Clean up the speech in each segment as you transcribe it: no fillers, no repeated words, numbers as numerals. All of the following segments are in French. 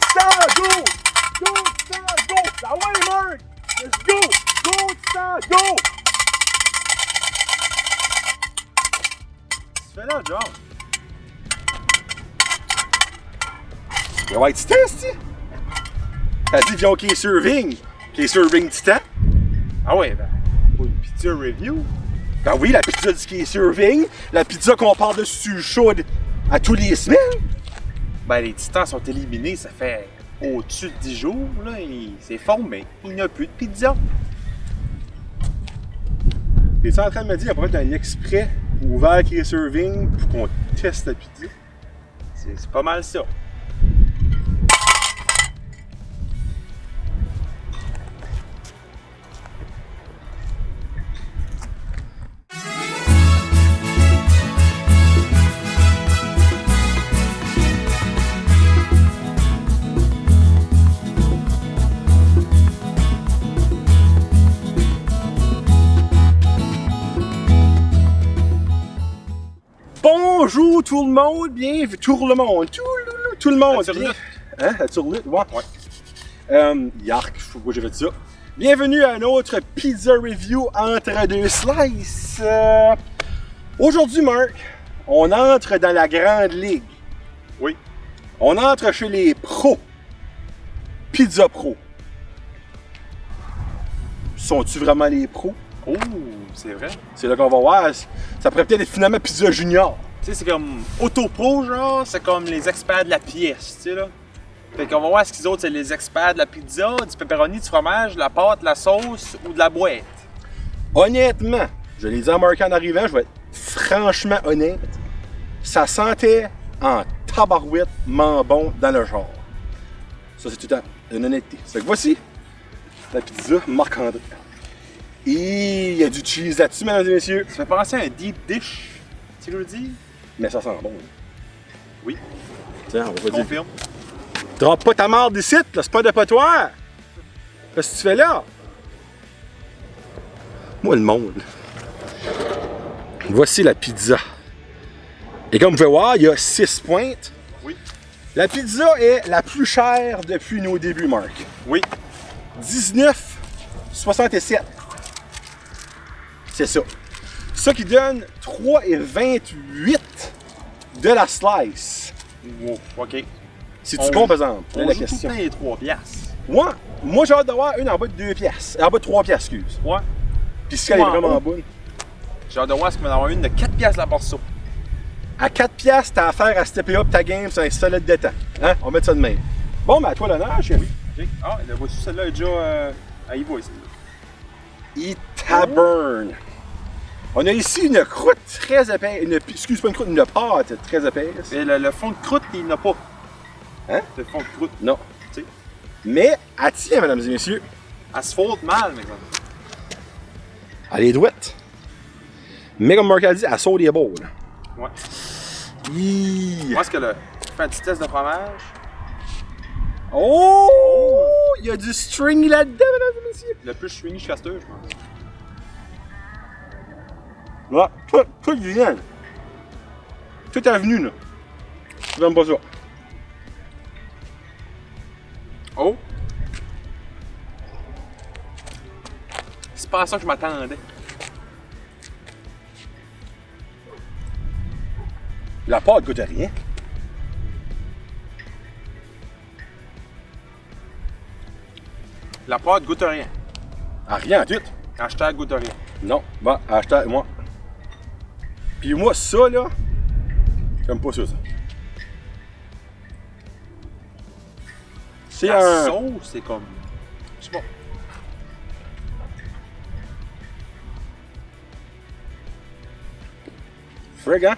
sang, go! Go de sang, go! Ah ouais, Mark! Let's go! Go de sang, go! Tu fais là, John? Il va être titan, c'est-tu? T'as dit, viens au Key Serving. Key Serving titan? Ah ouais, ben, pour une pizza review. Ben oui, la pizza du Key Serving. La pizza qu'on parle dessus chaude à tous les semaines. Ben, les titans sont éliminés, ça fait au-dessus de 10 jours, là. C'est formé. Il n'y a plus de pizza. T'es-tu en train de me dire qu'il y a peut-être un exprès ouvert Key Serving pour qu'on teste la pizza? C'est pas mal ça. Bonjour tout le monde, bienvenue, tout le monde, bien. Hein, la turlute, ouais. Yark, je sais pas pourquoi j'ai fait ça. Bienvenue à notre pizza review entre deux slices. Aujourd'hui, Marc, on entre dans la grande ligue. Oui. On entre chez les pros. Pizza Pro. Sont-tu vraiment les pros? Oh, c'est vrai. C'est là qu'on va voir. Ça pourrait peut-être être finalement Pizza Junior. Tu sais, c'est comme Autopro, genre, c'est comme les experts de la pièce, tu sais, là. Fait qu'on va voir ce qu'ils autres, c'est les experts de la pizza, du pepperoni, du fromage, de la pâte, de la sauce ou de la boîte. Honnêtement, je l'ai dit à Marc en arrivant, je vais être franchement honnête, ça sentait en tabarouettement bon dans le genre. Ça, c'est tout à une honnêteté. C'est que voici la pizza Marc-André. Et il y a du cheese là-dessus, mesdames et messieurs. Ça fait penser à un deep dish, tu sais ce que je veux dire? Mais ça sent bon. Oui. Tiens, on va pas dire. Confirme. Drop pas ta marde d'ici, là, c'est pas de potoir. Qu'est-ce que tu fais là? Moi, le monde. Voici la pizza. Et comme vous pouvez voir, il y a 6 pointes. Oui. La pizza est la plus chère depuis nos débuts, Marc. Oui. 19,67. C'est ça. Ça qui donne 3,28 de la slice. Wow, OK. C'est-tu bon, par exemple? On la joue question. tout le temps les 3 piastres. Ouais. Moi, j'ai hâte d'avoir une en bas de 2 piastres. En bas de 3 piastres, excuse. Ouais. Puis si elle est vraiment bonne. J'ai hâte de voir ce qu'on va en avoir une de 4 piastres la portion. À 4 piastres, t'as affaire à stepper up ta game sur un solide de temps. Hein? On va mettre ça de même. Bon, ben à toi l'honneur, chérie. OK. Ah, la voiture, celle-là est déjà à Evo ici. It burn. On a ici une croûte très épaisse. Excuse pas une croûte, une pâte très épaisse. Mais le fond de croûte, il n'a pas. Hein? Le fond de croûte. Non. Tu sais. Mais, elle tient, mesdames et messieurs. Elle se frotte mal, mais comme. Elle est douette. Mais comme Marc a dit, elle saute des beaux. Ouais. Hi. Moi, est-ce que le. Je fais un petit test de fromage. Oh! Il y a du string là-dedans, mesdames et messieurs. Le plus stringy chasteux, je pense. Ouais, tout vient. Tout est venu, là. J'aime pas ça. Oh! C'est pas à ça que je m'attendais. La pâte goûte à rien. La pâte goûte rien. À rien en tout. Hashtag goûte rien. Non, bah, hashtag moi. Puis moi, ça, là, j'aime pas ça. C'est La un... sauce, c'est comme. C'est bon. Frig, hein?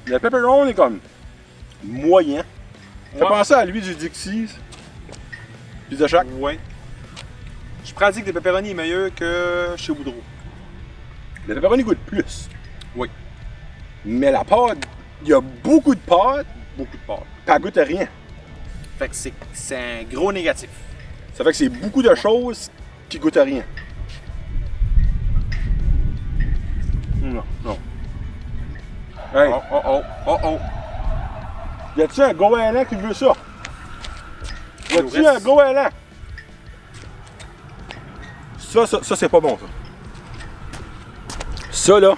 Le pepperoni est comme moyen. Ça fait Ouais. penser à lui du Dixie's. Pizza Shack. Ouais. Je pratique des pepperoni est meilleur que chez Woodrow. Le pepperoni goûte plus. Oui. Mais la pâte, il y a beaucoup de pâte, Beaucoup de pâte. puis elle goûte à rien. Fait que c'est un gros négatif. Ça fait que c'est beaucoup de choses qui goûtent à rien. Non, non. Hey, Oh, oh, oh, oh, oh. Y a-tu un goéland qui veut ça? Y a-tu un goéland? Ça c'est pas bon, ça. Ça, là.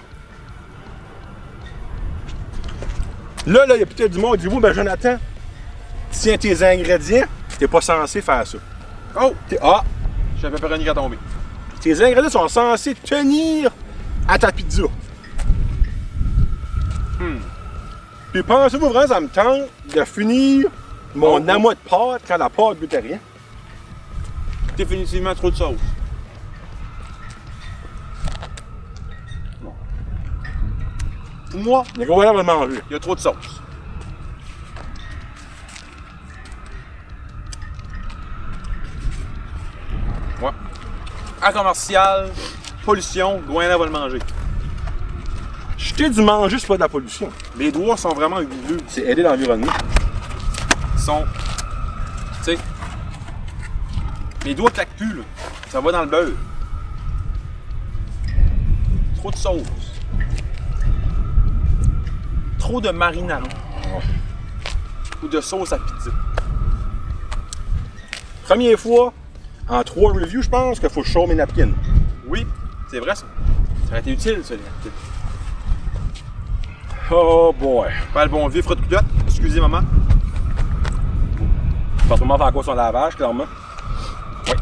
Là, il y a peut-être du monde qui dit, oui, ben Jonathan, tiens tes ingrédients, t'es pas censé faire ça. Oh! Ah! J'ai un pepperoni qui a tombé. Tes ingrédients sont censés tenir à ta pizza. Puis pensez-vous vraiment, ça me tente de finir mon amas de pâte quand la pâte goûte à rien? Définitivement trop de sauce. Pour moi, Le gars va le manger. il y a trop de sauce. Ouais. En commercial, pollution, Gouin va le manger. Jeter du manger, c'est pas de la pollution. Mes doigts sont vraiment huileux. C'est aider l'environnement. Ils sont. Tu sais. Mes doigts claquent plus, là. Ça va dans le beurre. Trop de sauce. Trop de marinade. Ou de sauce à pizza. Première fois, en 3 reviews, je pense qu'il faut que je chauffe mes napkins. Oui, c'est vrai ça. Ça aurait été utile, ça, les napkins. Oh boy. Pas le bon vieux frotte culotte. Excusez, maman. Je pense vraiment faire quoi son lavage, clairement. Oui.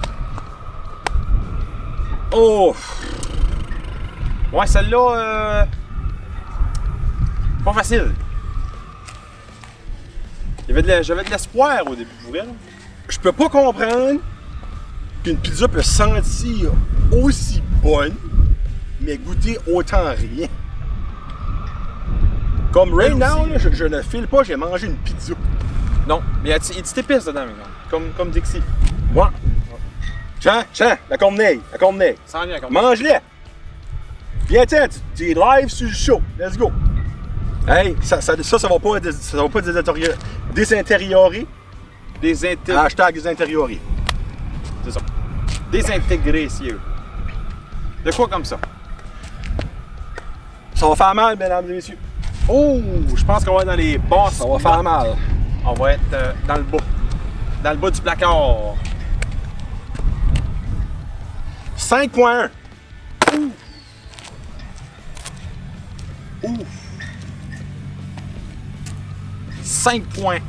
Oh! Ouais, celle-là, pas facile. J'avais de l'espoir au début, pour elle. Je peux pas comprendre qu'une pizza peut sentir aussi bonne, mais goûter autant rien. Comme right now, là, je ne file pas, j'ai mangé une pizza. Non, mais il y a des petites épices dedans, maintenant. Comme Dixie. Moi. Tiens, la corneille. Ça en vient, comme Mange-les! Viens, tiens, tu es live sur le show. Let's go! Hey, ça va pas désintériorer. Hashtag désintériorer. C'est ça. Désintégrer, sérieux. De quoi comme ça? Ça va faire mal, mesdames et messieurs. Oh, je pense qu'on va être dans les bons. Ça va faire mal. On va être dans le bas. Dans le bas du placard. 5.1. Ouf. 5.1.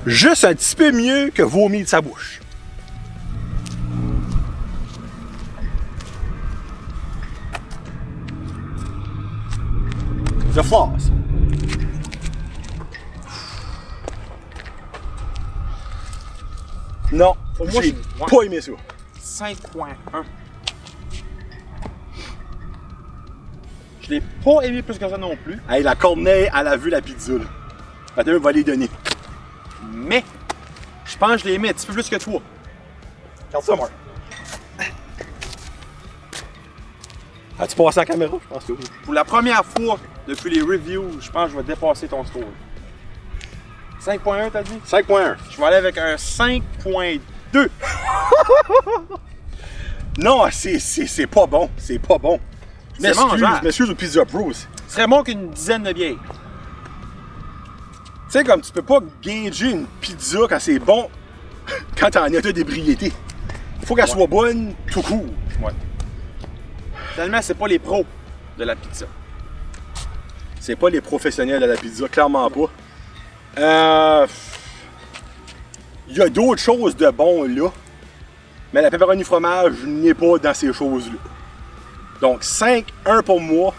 Juste un petit peu mieux que vomi de sa bouche. The floss. Non, Moi, j'ai ouais. pas aimé ça. 5.1. Je l'ai pas aimé plus que ça non plus. Hey, la corneille, elle a vu la pizza, là. Attends, va les donner. Mais, je pense que je l'ai aimé un petit peu plus que toi. Regarde ça, Marc. As-tu passé la caméra? Je pense que oui. Pour la première fois depuis les reviews, je pense que je vais dépasser ton score. 5.1, t'as dit? 5.1. Je vais aller avec un 5.2. Non, c'est pas bon. C'est pas bon. C'est mangeable. M'excuse au Pizza Pro. Tu Ce serait bon qu'une dizaine de bières. sais, comme tu peux pas gager une pizza quand c'est bon, quand t'es en état d'ébriété. Il faut qu'elle soit bonne tout court. Ouais. Finalement, c'est pas les pros de la pizza. C'est pas les professionnels de la pizza, clairement pas. Il y a d'autres choses de bon là, mais la pepperoni fromage n'est pas dans ces choses-là. Donc 5-1 pour moi.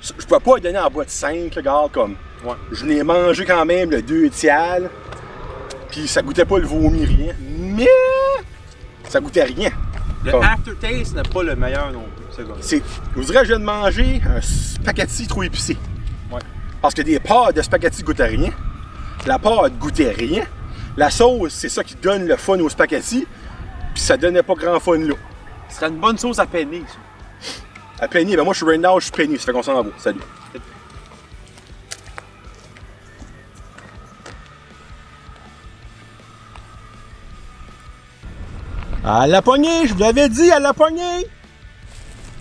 Je peux pas donner en bas de 5, regarde, comme. Ouais. Je l'ai mangé quand même le 2 tiers, puis ça goûtait pas le vomi, rien. Mais ça goûtait rien. Le Comme. aftertaste n'est pas le meilleur non plus, c'est comme ça. Je vous dirais que je viens de manger un spaghetti trop épicé. Ouais. Parce que des pâtes de spaghetti goûtaient rien. La pâte goûtait rien. La sauce, c'est ça qui donne le fun au spaghetti. Puis ça donnait pas grand fun là. Ce serait une bonne sauce à peiner, ça. À Penny, ben moi je suis right now, je suis Penny, ça fait qu'on s'en va. Salut. À la poignée, je vous l'avais dit, à la poignée!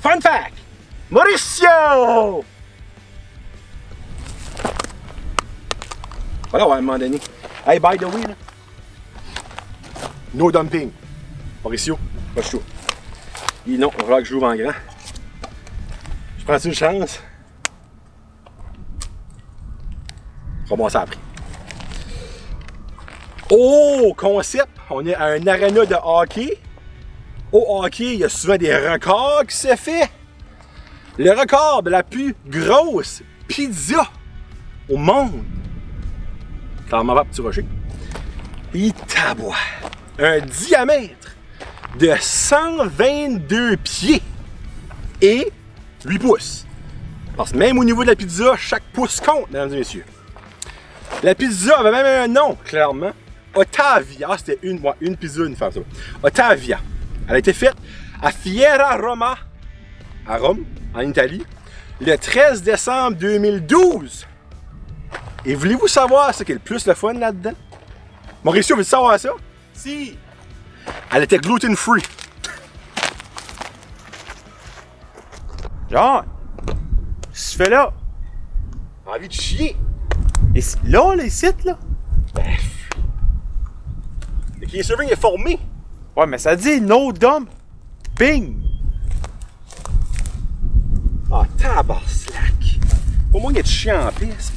Fun fact! Mauricio! Voilà, ouais, à un moment donné. Hey, by the way, là. No dumping. Mauricio, pas chaud. Et non, il va falloir que je l'ouvre en grand. Je prends une chance. On va voir ça après. Oh, concept! On est à un arena de hockey. Au hockey, il y a souvent des records qui se fait. Le record de la plus grosse pizza au monde. Clairement pas petit rocher. Il taboie. Un diamètre de 122 pieds et 8 pouces. Parce que même au niveau de la pizza, chaque pouce compte, mesdames et messieurs. La pizza avait même un nom, clairement. Ottavia. Ah, c'était une pizza, une femme, ça. Ottavia. Elle a été faite à Fiera Roma, à Rome, en Italie, le 13 décembre 2012. Et voulez-vous savoir ce qui est le plus le fun là-dedans? Mauricio, veux-tu savoir ça? Si! Elle était gluten-free. Genre, ce que tu fais là? Envie de chier. Et là, les sites, là? Le key serving est formé. Ouais, mais ça dit no dump. Bing! Ah, tabarnak. Au moins, il y a de chien en piste.